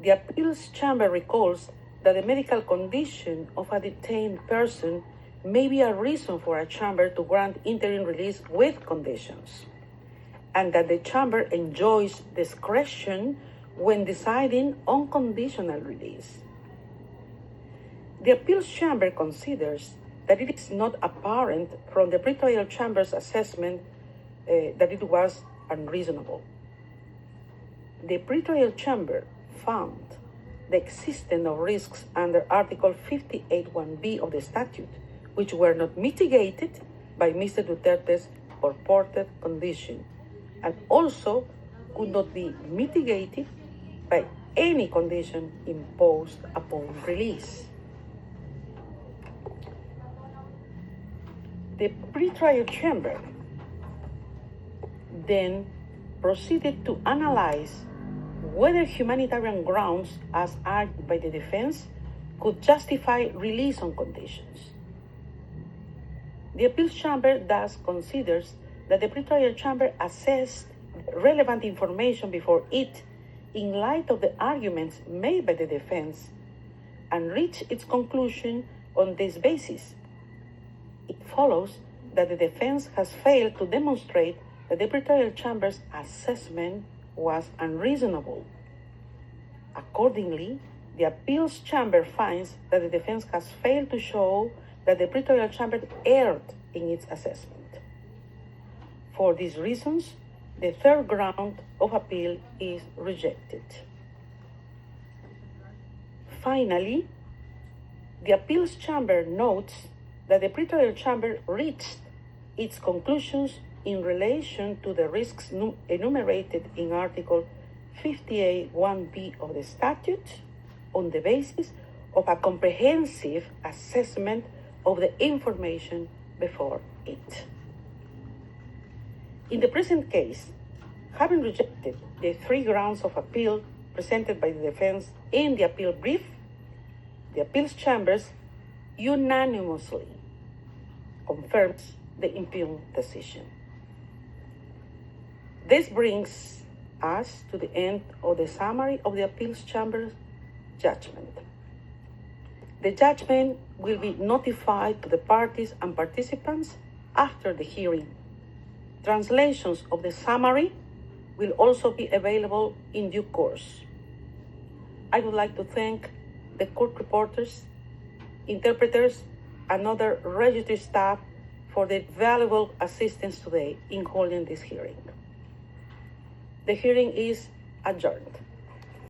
The appeals chamber recalls that the medical condition of a detained person may be a reason for a chamber to grant interim release with conditions, and that the chamber enjoys discretion when deciding on conditional release. The appeals chamber considers that it is not apparent from the pretrial chamber's assessment that it was unreasonable. The pretrial chamber found the existence of risks under Article 58(1)(b) of the statute, which were not mitigated by Mr. Duterte's purported condition, and also could not be mitigated by any condition imposed upon release. The pretrial chamber then proceeded to analyze whether humanitarian grounds, as argued by the defense, could justify release on conditions. The appeals chamber thus considers that the pretrial chamber assessed relevant information before it in light of the arguments made by the defense and reached its conclusion on this basis. It follows that the defense has failed to demonstrate that the pretrial chamber's assessment was unreasonable. Accordingly, the appeals chamber finds that the defense has failed to show that the pretrial chamber erred in its assessment. For these reasons, the third ground of appeal is rejected. Finally, the appeals chamber notes that the pretrial chamber reached its conclusions in relation to the risks enumerated in Article 58(1)(b) of the statute on the basis of a comprehensive assessment of the information before it. In the present case, having rejected the three grounds of appeal presented by the defense in the appeal brief, the appeals chambers unanimously confirms the impugned decision. This brings us to the end of the summary of the appeals chamber's judgment. The judgment will be notified to the parties and participants after the hearing. Translations of the summary will also be available in due course. I would like to thank the court reporters, interpreters, and other registry staff for their valuable assistance today in holding this hearing. The hearing is adjourned.